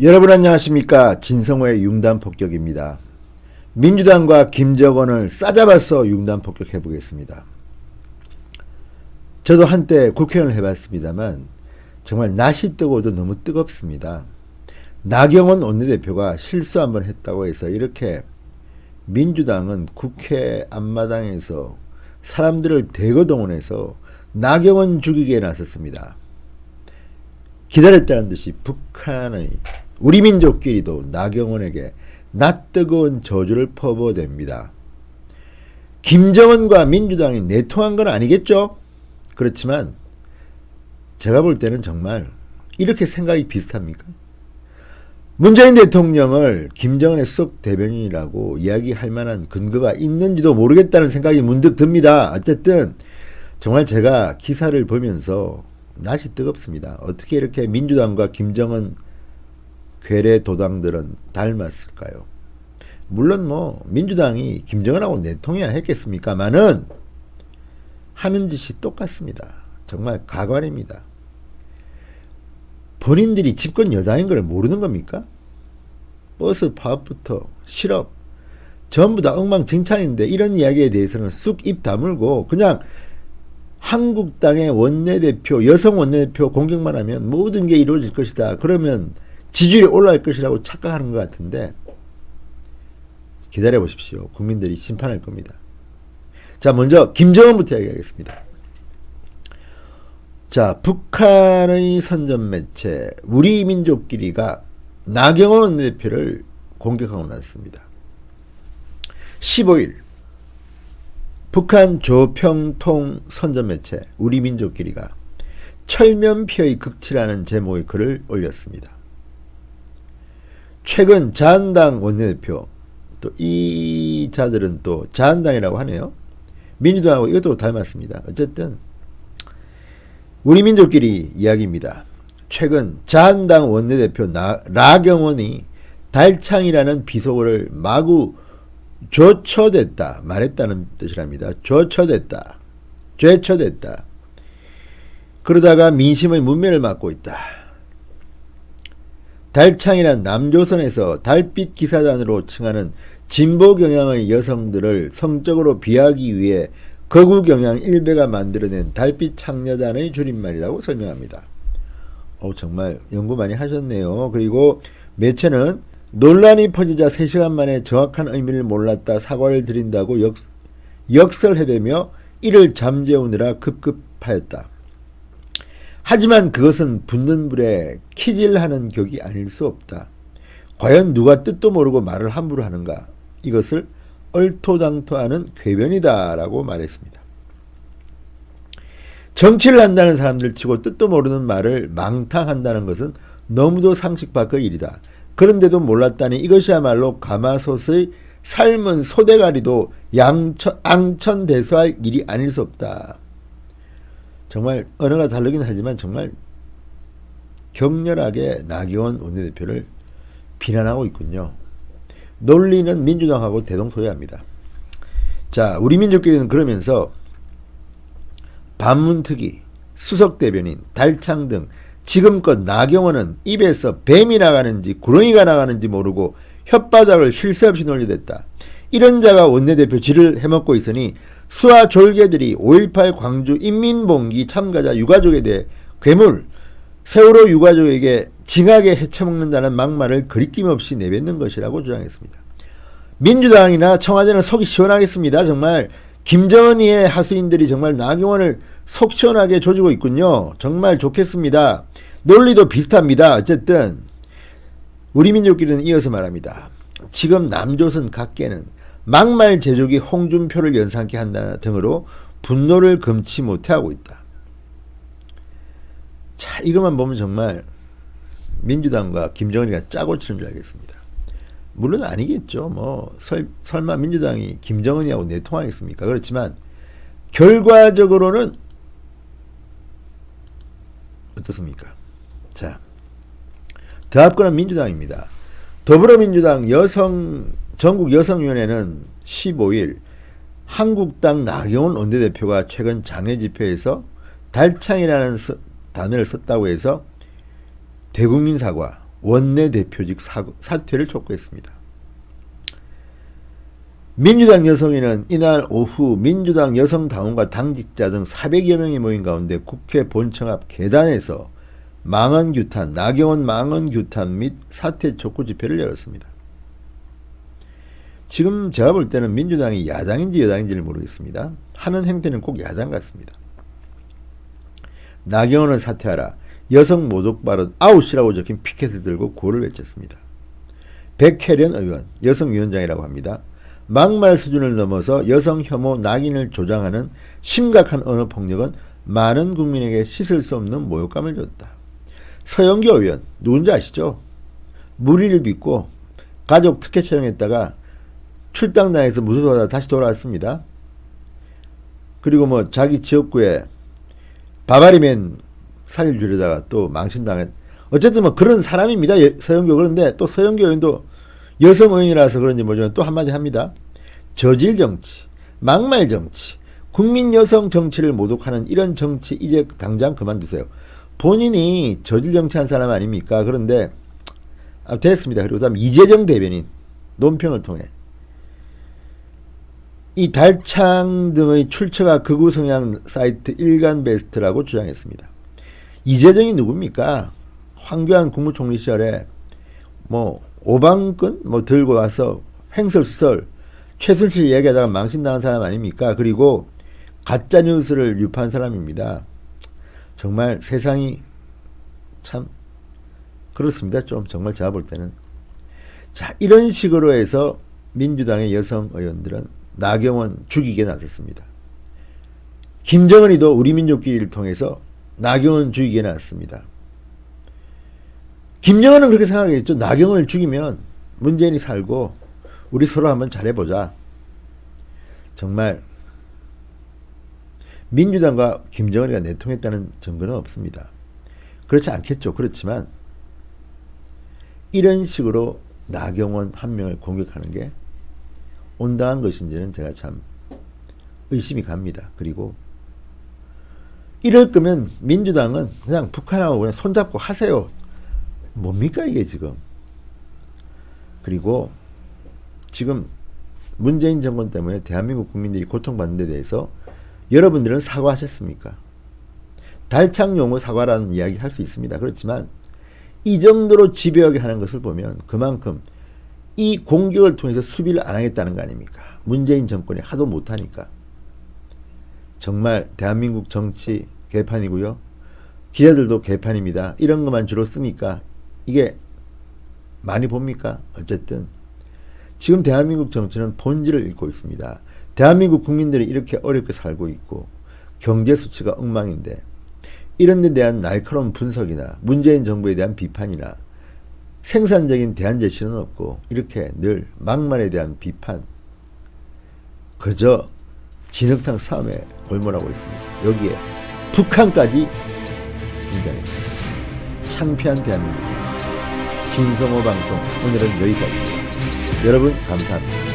여러분 안녕하십니까. 진성호의 융단폭격입니다. 민주당과 김정은을 싸잡아서 융단폭격해 보겠습니다. 저도 한때 국회의원을 해봤습니다만 정말 낯이 뜨고도 너무 뜨겁습니다. 나경원 원내대표가 실수 한번 했다고 해서 이렇게 민주당은 국회 앞마당에서 사람들을 대거동원해서 나경원 죽이기에 나섰습니다. 기다렸다는 듯이 북한의 우리 민족끼리도 나경원에게 낯뜨거운 저주를 퍼부어댑니다. 김정은과 민주당이 내통한 건 아니겠죠? 그렇지만 제가 볼 때는 정말 이렇게 생각이 비슷합니까? 문재인 대통령을 김정은의 수석 대변인이라고 이야기할 만한 근거가 있는지도 모르겠다는 생각이 문득 듭니다. 어쨌든 정말 제가 기사를 보면서 낯이 뜨겁습니다. 어떻게 이렇게 민주당과 김정은 괴뢰 도당들은 닮았을까요? 물론 민주당이 김정은하고 내통해야 했겠습니까마는 하는 짓이 똑같습니다. 정말 가관입니다. 본인들이 집권 여당인 걸 모르는 겁니까? 버스 파업부터 실업 전부 다 엉망진창인데 이런 이야기에 대해서는 쑥 입 다물고 그냥 한국당의 원내대표, 여성 원내대표 공격만 하면 모든 게 이루어질 것이다. 그러면 지지율이 올라갈 것이라고 착각하는 것 같은데 기다려보십시오. 국민들이 심판할 겁니다. 자, 먼저 김정은부터 이야기하겠습니다. 자, 북한의 선전매체 우리민족끼리가 나경원 원내대표를 공격하고 났습니다. 15일 북한 조평통 선전매체 우리민족끼리가 철면피의 극치라는 제목의 글을 올렸습니다. 최근 자한당 원내대표 또 이 자들은 또 자한당이라고 하네요. 민주당하고 이것도 닮았습니다. 어쨌든 우리민족끼리 이야기입니다. 최근 자한당 원내대표 나경원이 달창이라는 비속어를 마구 조처됐다 말했다는 뜻이랍니다. 조처됐다. 죄처됐다. 그러다가 민심의 문매를 맞고 있다. 달창이란 남조선에서 달빛 기사단으로 칭하는 진보 경향의 여성들을 성적으로 비하기 위해 거구 경향 일베가 만들어낸 달빛 창녀단의 줄임말이라고 설명합니다. 정말 연구 많이 하셨네요. 그리고 매체는 논란이 퍼지자 3시간 만에 정확한 의미를 몰랐다 사과를 드린다고 역설해대며 이를 잠재우느라 급급하였다. 하지만 그것은 붙는 불에 키질하는 격이 아닐 수 없다. 과연 누가 뜻도 모르고 말을 함부로 하는가? 이것을 얼토당토하는 궤변이다 라고 말했습니다. 정치를 한다는 사람들 치고 뜻도 모르는 말을 망탕한다는 것은 너무도 상식 밖의 일이다. 그런데도 몰랐다니 이것이야말로 가마솥의 삶은 소대가리도 앙천대소할 일이 아닐 수 없다. 정말 언어가 다르긴 하지만 정말 격렬하게 나경원 원내대표를 비난하고 있군요. 논리는 민주당하고 대동소이합니다. 자, 우리 민족끼리는 그러면서 반문특위, 수석대변인, 달창 등 지금껏 나경원은 입에서 뱀이 나가는지 구렁이가 나가는지 모르고 혓바닥을 쉴 새 없이 놀려댔다. 이런 자가 원내대표질을 해먹고 있으니 수하 졸개들이 5.18 광주 인민봉기 참가자 유가족에 대해 괴물, 세월호 유가족에게 징하게 해쳐먹는다는 막말을 거리낌 없이 내뱉는 것이라고 주장했습니다. 민주당이나 청와대는 속이 시원하겠습니다. 정말 김정은이의 하수인들이 정말 나경원을 속 시원하게 조지고 있군요. 정말 좋겠습니다. 논리도 비슷합니다. 어쨌든 우리 민족끼리는 이어서 말합니다. 지금 남조선 각계는 막말 제조기 홍준표를 연상케 한다 등으로 분노를 금치 못하고 있다. 자, 이것만 보면 정말 민주당과 김정은이가 짜고 치는 줄 알겠습니다. 물론 아니겠죠. 설마 민주당이 김정은이하고 내통하겠습니까? 그렇지만 결과적으로는 어떻습니까? 자, 더 앞거는 민주당입니다. 더불어민주당 전국여성위원회는 15일 한국당 나경원 원내대표가 최근 장외집회에서 달창이라는 단어를 썼다고 해서 대국민 사과, 원내대표직 사퇴를 촉구했습니다. 민주당 여성위는 이날 오후 민주당 여성당원과 당직자 등 400여 명이 모인 가운데 국회 본청 앞 계단에서 망언규탄, 나경원 망언규탄 및 사퇴 촉구 집회를 열었습니다. 지금 제가 볼 때는 민주당이 야당인지 여당인지를 모르겠습니다. 하는 행태는 꼭 야당 같습니다. 나경원을 사퇴하라, 여성 모독 발언 아웃이라고 적힌 피켓을 들고 구호를 외쳤습니다. 백혜련 의원, 여성위원장이라고 합니다. 막말 수준을 넘어서 여성 혐오 낙인을 조장하는 심각한 언어폭력은 많은 국민에게 씻을 수 없는 모욕감을 줬다. 서영교 의원, 누군지 아시죠? 무리를 빚고 가족 특혜 채용했다가 출당당해서 무소속하다 다시 돌아왔습니다. 그리고 뭐 자기 지역구에 바바리맨 사일 주려다가 또 망신당했. 어쨌든 뭐 그런 사람입니다. 서영교. 그런데 또 서영교 의원도 여성 의원이라서 그런지 모르지만 또 한마디 합니다. 저질 정치, 막말 정치, 국민 여성 정치를 모독하는 이런 정치 이제 당장 그만두세요. 본인이 저질 정치한 사람 아닙니까? 그런데 됐습니다. 그리고 다음 이재정 대변인 논평을 통해 이 달창 등의 출처가 극우 성향 사이트 일간베스트라고 주장했습니다. 이재정이 누굽니까? 황교안 국무총리 시절에 뭐 오방권 뭐 들고 와서 횡설수설 최순실 얘기하다가 망신당한 사람 아닙니까? 그리고 가짜뉴스를 유포한 사람입니다. 정말 세상이 참 그렇습니다. 좀 정말 제가 볼 때는. 자, 이런 식으로 해서 민주당의 여성 의원들은 나경원 죽이게 나섰습니다. 김정은이도 우리민족끼리를 통해서 나경원 죽이게 나섰습니다. 김정은은 그렇게 생각했죠. 나경원을 죽이면 문재인이 살고 우리 서로 한번 잘해보자. 정말 민주당과 김정은이가 내통했다는 증거는 없습니다. 그렇지 않겠죠. 그렇지만 이런 식으로 나경원 한 명을 공격하는 게 온당한 것인지는 제가 참 의심이 갑니다. 그리고 이럴 거면 민주당은 그냥 북한하고 그냥 손잡고 하세요. 뭡니까 이게 지금. 그리고 지금 문재인 정권 때문에 대한민국 국민들이 고통받는 데 대해서 여러분들은 사과하셨습니까? 달창 용어 사과라는 이야기 할 수 있습니다. 그렇지만 이 정도로 집요하게 하는 것을 보면 그만큼 이 공격을 통해서 수비를 안 하겠다는 거 아닙니까? 문재인 정권이 하도 못하니까. 정말 대한민국 정치 개판이고요. 기자들도 개판입니다. 이런 것만 주로 쓰니까 이게 많이 봅니까? 어쨌든 지금 대한민국 정치는 본질을 잃고 있습니다. 대한민국 국민들이 이렇게 어렵게 살고 있고 경제 수치가 엉망인데 이런 데 대한 날카로운 분석이나 문재인 정부에 대한 비판이나 생산적인 대안 제시는 없고 이렇게 늘 막말에 대한 비판, 그저 진흙탕 싸움에 골몰하고 있습니다. 여기에 북한까지 등장했습니다. 창피한 대한민국. 진성호 방송 오늘은 여기까지입니다. 여러분 감사합니다.